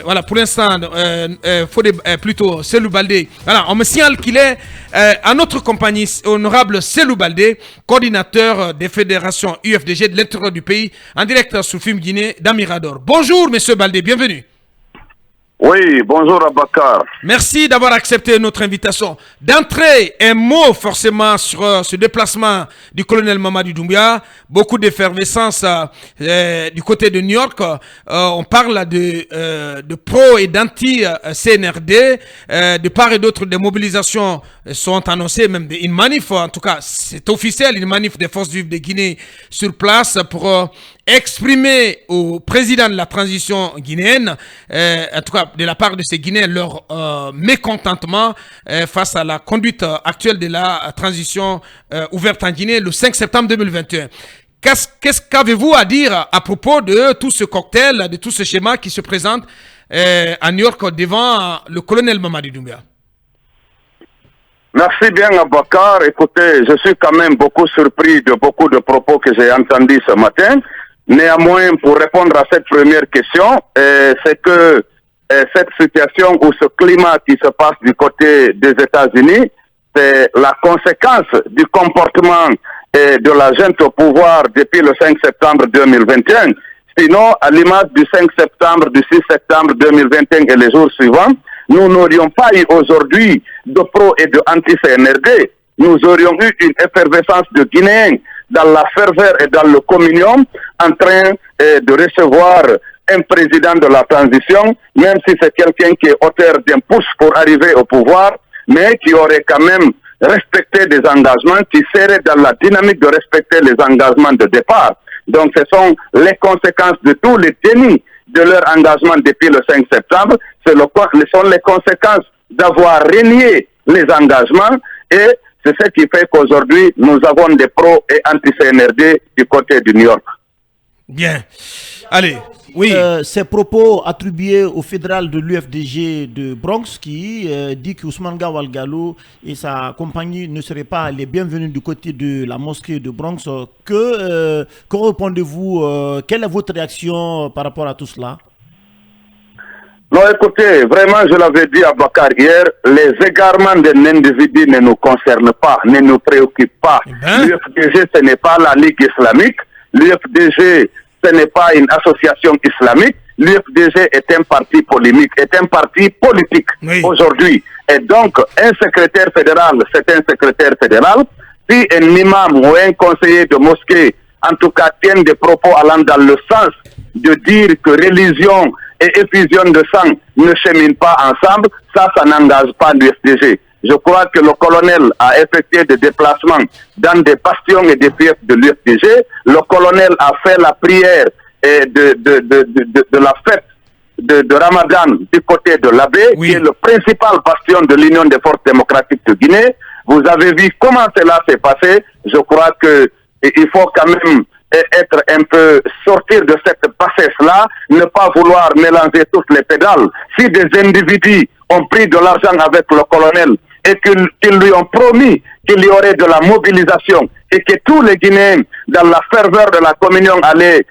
voilà, pour l'instant, plutôt Selou Baldé. Voilà, on me signale qu'il est à notre compagnie, honorable Selou Baldé, coordinateur des fédérations UFDG de l'intérieur du pays, en direct sur Film Guinée d'Amirador. Bonjour, monsieur Baldé, bienvenue. Oui, bonjour Abakar. Merci d'avoir accepté notre invitation. D'entrée, un mot forcément sur ce déplacement du colonel Mamadi Doumbouya. Beaucoup d'effervescence du côté de New York. On parle de pro et d'anti-CNRD. De part et d'autre, des mobilisations sont annoncées, même une manif, en tout cas c'est officiel, une manif des forces vives de Guinée sur place pour exprimer au président de la transition guinéenne, en tout cas de la part de ces Guinéens, leur mécontentement face à la conduite actuelle de la transition ouverte en Guinée le 5 septembre 2021. Qu'avez-vous à dire à propos de tout ce cocktail, de tout ce schéma qui se présente à New York devant le colonel Mamadi Doumbouya? Merci bien Abakar. Écoutez, je suis quand même beaucoup surpris de beaucoup de propos que j'ai entendus ce matin. Néanmoins, pour répondre à cette première question, c'est que cette situation ou ce climat qui se passe du côté des États-Unis, c'est la conséquence du comportement de la junte au pouvoir depuis le 5 septembre 2021. Sinon, à l'image du 5 septembre, du 6 septembre 2021 et les jours suivants, nous n'aurions pas eu aujourd'hui de pro et de anti-CNRD. Nous aurions eu une effervescence de Guinéens dans la ferveur et dans le communion, en train de recevoir un président de la transition, même si c'est quelqu'un qui est auteur d'un pouce pour arriver au pouvoir, mais qui aurait quand même respecté des engagements, qui serait dans la dynamique de respecter les engagements de départ. Donc ce sont les conséquences de tous les dénis de leur engagement depuis le 5 septembre, ce sont les conséquences d'avoir renié les engagements, et c'est ce qui fait qu'aujourd'hui, nous avons des pros et anti-CNRD du côté de New York. Bien. Allez, oui. Ces propos attribués au fédéral de l'UFDG de Bronx qui dit qu'Ousmane Gawal Gallo et sa compagnie ne seraient pas les bienvenus du côté de la mosquée de Bronx. Que répondez-vous? Quelle est votre réaction par rapport à tout cela? Non, écoutez, vraiment, je l'avais dit à Bakar hier, les égarements d'un individu ne nous concernent pas, ne nous préoccupent pas. L'UFDG, ce n'est pas la Ligue islamique. L'UFDG, ce n'est pas une association islamique. L'UFDG est un parti polémique, est un parti politique aujourd'hui. Et donc, un secrétaire fédéral, c'est un secrétaire fédéral. Si un imam ou un conseiller de mosquée, en tout cas, tiennent des propos allant dans le sens de dire que religion et effusion de sang ne cheminent pas ensemble, ça n'engage pas l'UFDG. Je crois que le colonel a effectué des déplacements dans des bastions et des fiefs de l'UFDG. Le colonel a fait la prière de la fête de Ramadan du côté de l'Abbé, qui est le principal bastion de l'Union des forces démocratiques de Guinée. Vous avez vu comment cela s'est passé. Je crois qu'il faut quand même être un peu, sortir de cette bassesse-là, ne pas vouloir mélanger toutes les pédales. Si des individus ont pris de l'argent avec le colonel et qu'ils lui ont promis qu'il y aurait de la mobilisation et que tous les Guinéens, dans la ferveur de la communion, allaient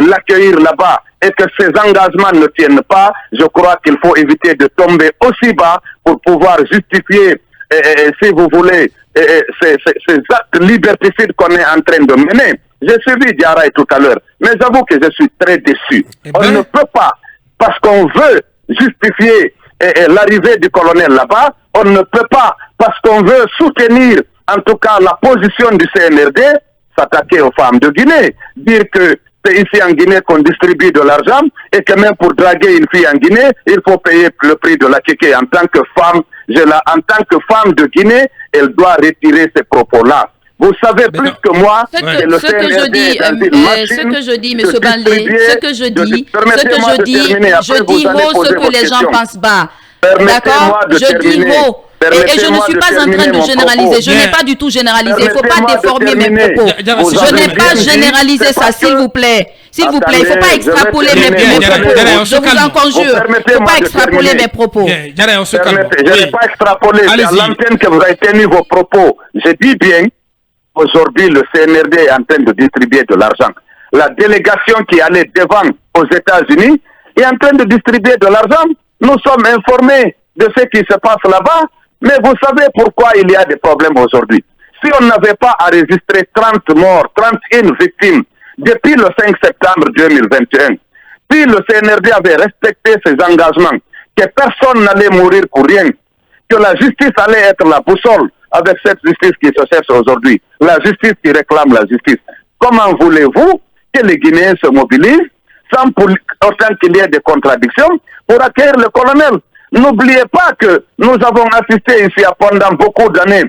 l'accueillir là-bas et que ces engagements ne tiennent pas, je crois qu'il faut éviter de tomber aussi bas pour pouvoir justifier, si vous voulez, ces actes liberticides qu'on est en train de mener. J'ai suivi Diarra tout à l'heure, mais j'avoue que je suis très déçu. On ne peut pas, parce qu'on veut justifier l'arrivée du colonel là-bas, on ne peut pas, parce qu'on veut soutenir en tout cas la position du CNRD, s'attaquer aux femmes de Guinée, dire que c'est ici en Guinée qu'on distribue de l'argent et que même pour draguer une fille en Guinée, il faut payer le prix de la kéké. En tant que femme, en tant que femme de Guinée, elle doit retirer ces propos-là. Vous savez plus que moi ce que je dis, M. Baldé, je dis haut ce que les gens pensent bas. D'accord? Je dis haut. Et je ne suis pas en train de généraliser. Je n'ai pas du tout généralisé. Il ne faut pas déformer mes propos. Je n'ai pas généralisé ça, s'il vous plaît. S'il vous plaît, il ne faut pas extrapoler mes propos. Je vous en conjure. Il ne faut pas extrapoler mes propos. Je n'ai pas extrapolé. C'est à l'antenne que vous avez tenu vos propos. Je dis bien, aujourd'hui, le CNRD est en train de distribuer de l'argent. La délégation qui allait devant aux États-Unis, est en train de distribuer de l'argent. Nous sommes informés de ce qui se passe là-bas, mais vous savez pourquoi il y a des problèmes aujourd'hui. Si on n'avait pas enregistré 30 morts, 31 victimes depuis le 5 septembre 2021, si le CNRD avait respecté ses engagements, que personne n'allait mourir pour rien, que la justice allait être la boussole avec cette justice qui se cherche aujourd'hui, la justice qui réclame la justice. Comment voulez-vous que les Guinéens se mobilisent sans autant qu'il y ait des contradictions pour accueillir le colonel? N'oubliez pas que nous avons assisté ici pendant beaucoup d'années.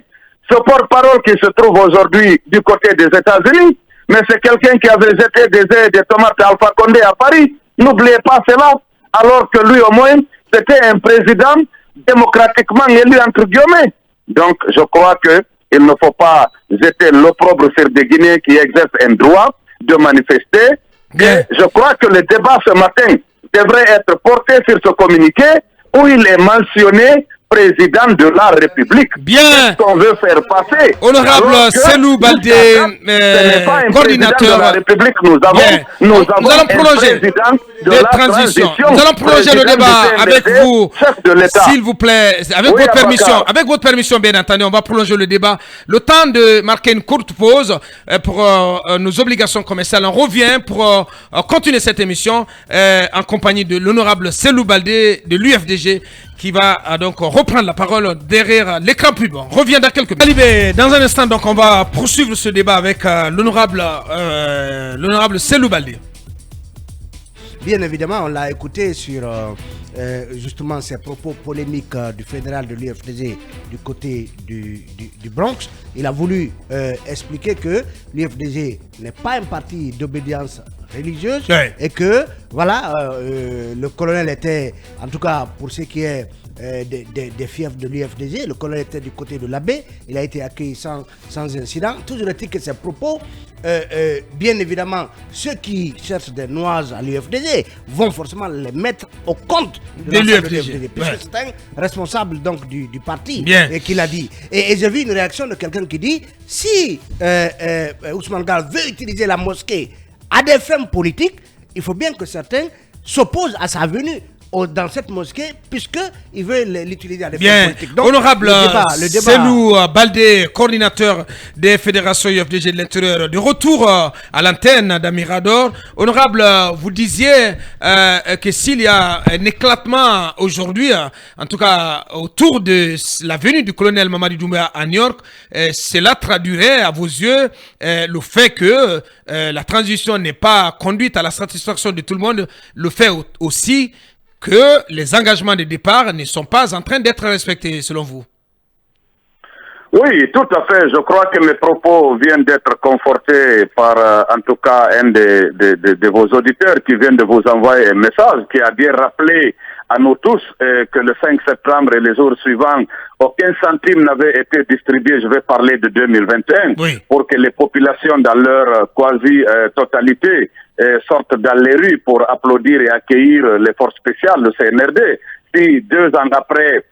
Ce porte-parole qui se trouve aujourd'hui du côté des États-Unis, mais c'est quelqu'un qui avait jeté des œufs de tomates à Alpha Condé à Paris. N'oubliez pas cela, alors que lui au moins, c'était un président démocratiquement élu entre guillemets. Donc je crois qu'il ne faut pas jeter l'opprobre sur des Guinéens qui exercent un droit de manifester. Et je crois que le débat ce matin devrait être porté sur ce communiqué où il est mentionné président de la République. Bien. Qu'est-ce qu'on veut faire passer? Honorable Selou Baldé, coordinateur de la République, nous allons prolonger les transitions. Nous allons prolonger le débat avec vous, s'il vous plaît, avec votre permission. Avec votre permission, bien entendu, on va prolonger le débat. Le temps de marquer une courte pause pour nos obligations commerciales. On revient pour continuer cette émission en compagnie de l'honorable Selou Baldé de l'UFDG, qui va donc reprendre la parole derrière l'écran pub. On revient dans quelques minutes. Dans un instant, donc, on va poursuivre ce débat avec l'honorable Selou Baldé. Bien évidemment, on l'a écouté sur justement ces propos polémiques du fédéral de l'UFDG du côté du Bronx. Il a voulu expliquer que l'UFDG n'est pas un parti d'obédience religieuse, et que voilà, le colonel était, en tout cas pour ce qui est des fiefs de l'UFDG, le colonel était du côté de l'abbé, il a été accueilli sans incident. Toujours est-il que ces propos, bien évidemment, ceux qui cherchent des noises à l'UFDG vont forcément les mettre au compte de l'UFDG, puisque c'est un responsable donc du parti et qui l'a dit. Et j'ai vu une réaction de quelqu'un qui dit, si Ousmane Gall veut utiliser la mosquée à des fins politiques, il faut bien que certains s'opposent à sa venue dans cette mosquée, puisqu'il veut l'utiliser à des fins politiques. Donc, honorable Selou Baldé, coordinateur des fédérations UFDG de l'intérieur, de retour à l'antenne d'Amirador. Honorable, vous disiez que s'il y a un éclatement aujourd'hui, en tout cas autour de la venue du colonel Mamadi Doumbouya à New York, cela traduirait à vos yeux le fait que la transition n'est pas conduite à la satisfaction de tout le monde, le fait aussi que les engagements de départ ne sont pas en train d'être respectés, selon vous? Oui, tout à fait. Je crois que mes propos viennent d'être confortés par, en tout cas, un de vos auditeurs qui vient de vous envoyer un message qui a bien rappelé à nous tous que le 5 septembre et les jours suivants, aucun centime n'avait été distribué. Je vais parler de 2021, pour que les populations, dans leur quasi-totalité, sortent dans les rues pour applaudir et accueillir les forces spéciales, le CNRD. Si 2 ans après,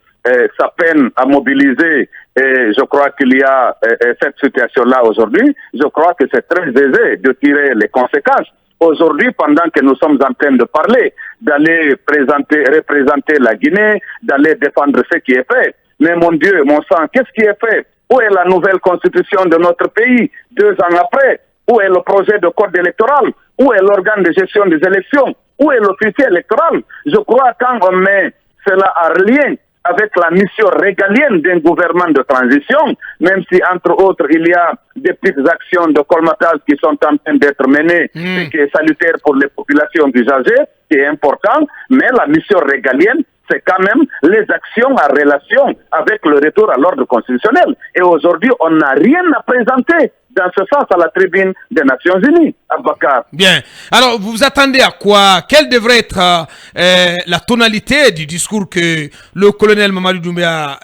ça peine à mobiliser, et je crois qu'il y a cette situation-là aujourd'hui, je crois que c'est très aisé de tirer les conséquences. Aujourd'hui, pendant que nous sommes en train de parler, d'aller représenter la Guinée, d'aller défendre ce qui est fait. Mais mon Dieu, mon sang, qu'est-ce qui est fait? Où est la nouvelle constitution de notre pays 2 ans après? Où est le projet de code électoral? Où est l'organe de gestion des élections? Où est l'officier électoral? Je crois que quand on met cela en lien avec la mission régalienne d'un gouvernement de transition, même si entre autres il y a des petites actions de colmatage qui sont en train d'être menées, ce qui est salutaire pour les populations usagées, qui est important, mais la mission régalienne, c'est quand même les actions en relation avec le retour à l'ordre constitutionnel. Et aujourd'hui, on n'a rien à présenter dans ce sens à la tribune des Nations Unies, Abakar. Bien. Alors, vous vous attendez à quoi? Quelle devrait être la tonalité du discours que le colonel Mamadi Doumbouya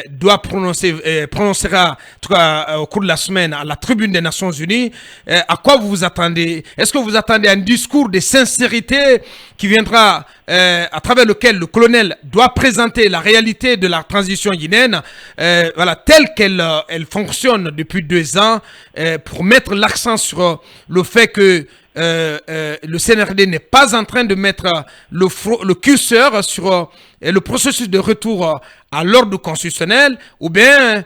doit prononcera en tout cas, au cours de la semaine à la tribune des Nations Unies? À quoi vous vous attendez? Est-ce que vous attendez un discours de sincérité qui viendra à travers lequel le colonel doit présenter la réalité de la transition guinéenne, voilà, telle qu'elle fonctionne depuis 2 ans, pour mettre l'accent sur le fait que le CNRD n'est pas en train de mettre le curseur sur le processus de retour à l'ordre constitutionnel, ou bien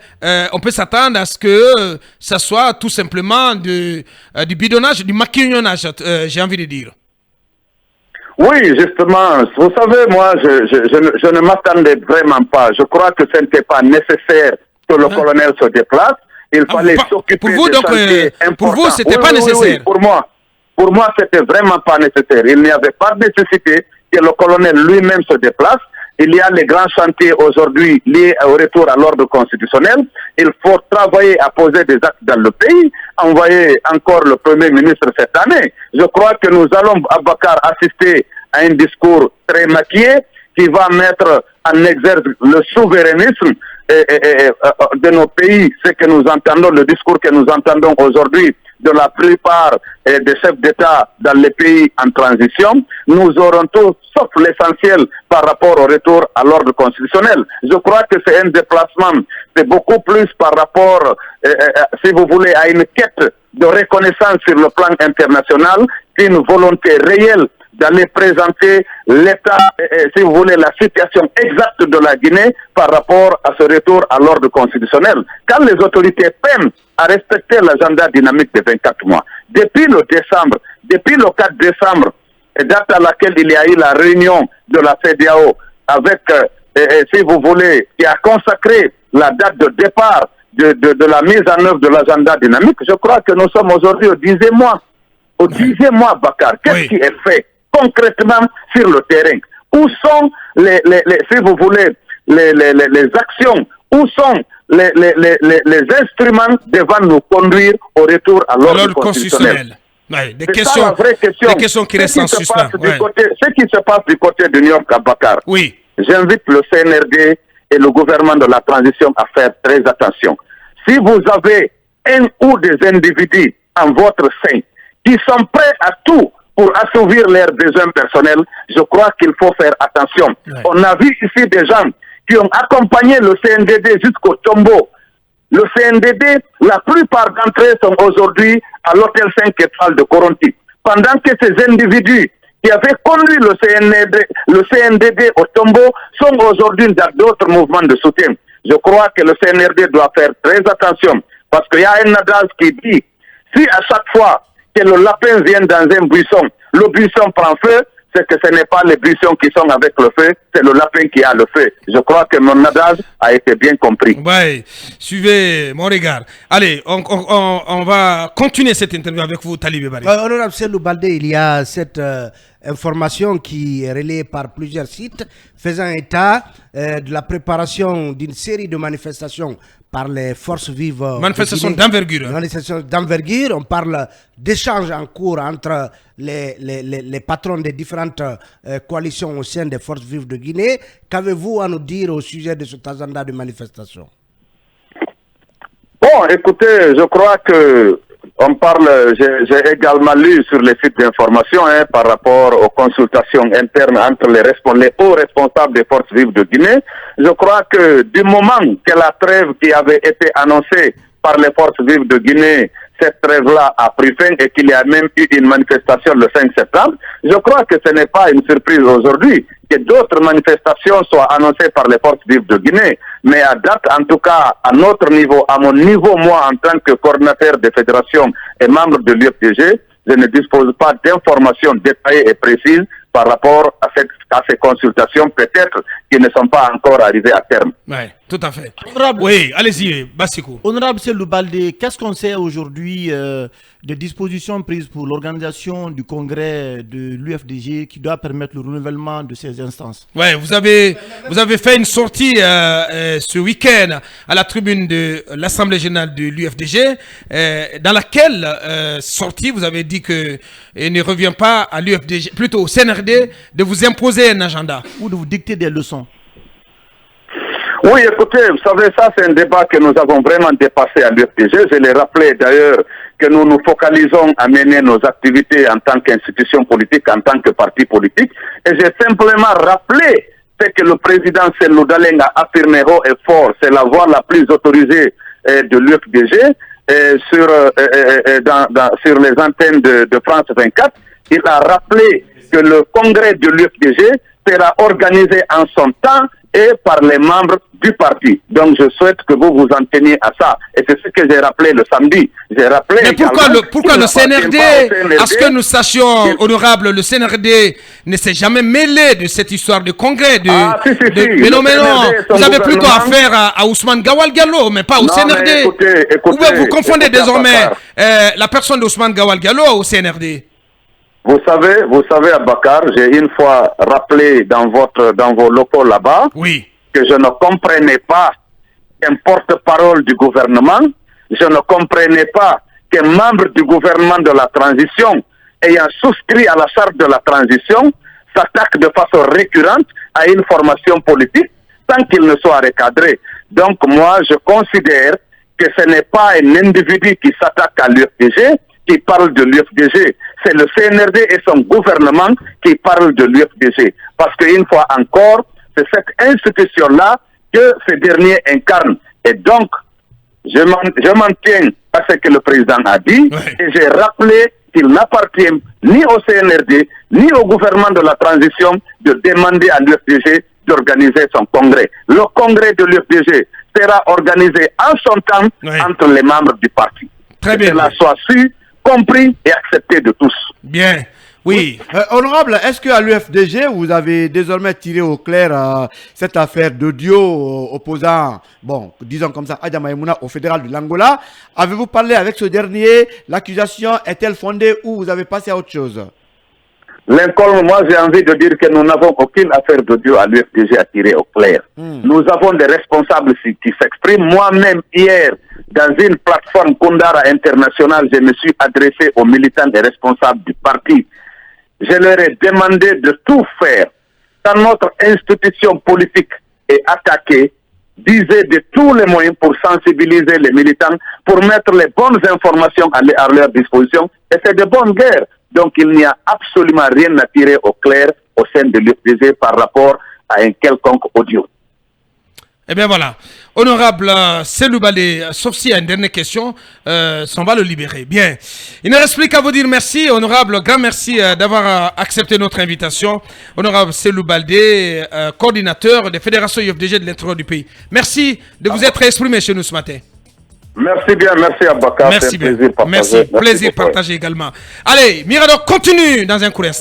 on peut s'attendre à ce que ça soit tout simplement du bidonnage, du maquignonnage, j'ai envie de dire. Oui, justement, vous savez, moi, je ne m'attendais vraiment pas. Je crois que ce n'était pas nécessaire que le colonel se déplace. Il fallait s'occuper pour vous, de donc, pour vous, c'était pas nécessaire. Oui, pour moi, c'était vraiment pas nécessaire. Il n'y avait pas de nécessité que le colonel lui-même se déplace. Il y a les grands chantiers aujourd'hui liés au retour à l'ordre constitutionnel. Il faut travailler à poser des actes dans le pays, envoyer encore le Premier ministre cette année. Je crois que nous allons, Abakar, assister à un discours très maquillé qui va mettre en exergue le souverainisme de nos pays, ce que nous entendons, le discours que nous entendons aujourd'hui de la plupart des chefs d'État dans les pays en transition. Nous aurons tout sauf l'essentiel par rapport au retour à l'ordre constitutionnel. Je crois que c'est un déplacement, c'est beaucoup plus par rapport, si vous voulez, à une quête de reconnaissance sur le plan international qu'une volonté réelle d'aller présenter l'état, si vous voulez, la situation exacte de la Guinée par rapport à ce retour à l'ordre constitutionnel. Quand les autorités peinent à respecter l'agenda dynamique de 24 mois, depuis le 4 décembre, date à laquelle il y a eu la réunion de la CEDEAO avec, si vous voulez, qui a consacré la date de départ de la mise en œuvre de l'agenda dynamique, je crois que nous sommes aujourd'hui au 10e mois. Au 10e mois, Bakar, qu'est-ce qui est fait concrètement sur le terrain? Où sont si vous voulez, les actions? Où sont les instruments devant nous conduire au retour à l'ordre constitutionnel? Ouais, des questions qui restent en suspens. Ce qui se passe du côté de New York à Bakar, oui. J'invite le CNRD et le gouvernement de la transition à faire très attention. Si vous avez un ou des individus en votre sein qui sont prêts à tout pour assouvir leurs besoins personnels, je crois qu'il faut faire attention. Ouais. On a vu ici des gens qui ont accompagné le CNDD jusqu'au tombeau. Le CNDD, la plupart d'entre eux sont aujourd'hui à l'hôtel 5 étoiles de Coronti. Pendant que ces individus qui avaient conduit le CNDD au tombeau sont aujourd'hui dans d'autres mouvements de soutien. Je crois que le CNRD doit faire très attention parce qu'il y a un adage qui dit, si à chaque fois que le lapin vient dans un buisson, le buisson prend feu, c'est que ce n'est pas les buissons qui sont avec le feu, c'est le lapin qui a le feu. Je crois que mon adage a été bien compris. Oui, suivez mon regard. Allez, on va continuer cette interview avec vous, Talibé Bari. Honorable Selou Baldé, il y a cette information qui est relayée par plusieurs sites faisant état de la préparation d'une série de manifestations par les forces vives. Manifestations d'envergure. Manifestations d'envergure. On parle d'échanges en cours entre les patrons des différentes coalitions au sein des forces vives de Guinée. Qu'avez-vous à nous dire au sujet de cet agenda de manifestation? Bon, écoutez, je crois que on parle, j'ai également lu sur les sites d'information par rapport aux consultations internes entre les hauts responsables des forces vives de Guinée. Je crois que du moment que la trêve qui avait été annoncée par les forces vives de Guinée, cette trêve-là a pris fin et qu'il y a même eu une manifestation le 5 septembre, je crois que ce n'est pas une surprise aujourd'hui que d'autres manifestations soient annoncées par les forces vives de Guinée. Mais à date, en tout cas, à notre niveau, à mon niveau, moi, en tant que coordinateur des fédérations et membre de l'UFDG, je ne dispose pas d'informations détaillées et précises par rapport à ces consultations, peut-être, qui ne sont pas encore arrivées à terme. Oui, tout à fait. Honorable, oui, allez-y, Bassikou. Honorable Selou Baldé, qu'est-ce qu'on sait aujourd'hui des dispositions prises pour l'organisation du congrès de l'UFDG qui doit permettre le renouvellement de ces instances? Oui, vous avez fait une sortie ce week-end à la tribune de l'Assemblée générale de l'UFDG, dans laquelle sortie vous avez dit que il ne revient pas à l'UFDG, plutôt au CNRD, de vous imposer un agenda ou de vous dicter des leçons. Oui, écoutez, vous savez, ça c'est un débat que nous avons vraiment dépassé à l'UFDG. Je l'ai rappelé d'ailleurs que nous nous focalisons à mener nos activités en tant qu'institution politique, en tant que parti politique. Et j'ai simplement rappelé ce que le président Selou Daleng a affirmé haut et fort. C'est la voie la plus autorisée de l'UFDG. sur les antennes de France 24, il a rappelé que le congrès de l'UFDG sera organisé en son temps et par les membres du parti. Donc je souhaite que vous vous en teniez à ça. Et c'est ce que j'ai rappelé le samedi. J'ai rappelé. Mais pourquoi le CNRD, à ce que nous sachions, honorable, le CNRD ne s'est jamais mêlé de cette histoire de congrès. Mais non, vous avez plutôt affaire à Ousmane Gawal Gallo, mais pas au CNRD. Écoutez, vous confondez désormais la personne d'Ousmane Gawal Gallo au CNRD. Vous savez, Abakar, j'ai une fois rappelé dans vos locaux là-bas que je ne comprenais pas qu'un porte-parole du gouvernement, je ne comprenais pas qu'un membre du gouvernement de la transition ayant souscrit à la charte de la transition s'attaque de façon récurrente à une formation politique sans qu'il ne soit recadré. Donc moi, je considère que ce n'est pas un individu qui s'attaque à l'UFDG qui parle de l'UFDG. C'est le CNRD et son gouvernement qui parlent de l'UFDG. Parce qu'une fois encore, c'est cette institution-là que ce dernier incarne. Et donc, je m'en tiens à ce que le président a dit, et j'ai rappelé qu'il n'appartient ni au CNRD, ni au gouvernement de la transition de demander à l'UFDG d'organiser son congrès. Le congrès de l'UFDG sera organisé en son temps entre les membres du parti. Très bien. Que cela soit su, compris et accepté de tous. Bien, oui. Honorable, est-ce qu'à l'UFDG, vous avez désormais tiré au clair cette affaire d'audio opposant, bon, disons comme ça, Adja Maïmouna au fédéral de l'Angola? Avez-vous parlé avec ce dernier? L'accusation est-elle fondée ou vous avez passé à autre chose? Lincoln, moi j'ai envie de dire que nous n'avons aucune affaire d'audio à l'UFDG à tirer au clair. Nous avons des responsables qui s'expriment. Moi-même, hier, dans une plateforme Kundara internationale, je me suis adressé aux militants et responsables du parti. Je leur ai demandé de tout faire. Quand notre institution politique est attaquée, d'user de tous les moyens pour sensibiliser les militants, pour mettre les bonnes informations à leur disposition. Et c'est de bonne guerre. Donc il n'y a absolument rien à tirer au clair au sein de l'UFDG par rapport à un quelconque audio. Eh bien voilà. Honorable Selou Baldé, sauf s'il y a une dernière question, on va le libérer. Bien. Il ne reste plus qu'à vous dire merci, honorable, grand merci d'avoir accepté notre invitation. Honorable Selou Baldé, coordinateur des fédérations UFDG de l'intérieur du pays. Merci de vous être exprimé chez nous ce matin. Merci bien, merci Abakar. Merci bien. Plaisir partagé également. Allez, Mirador continue dans un court instant.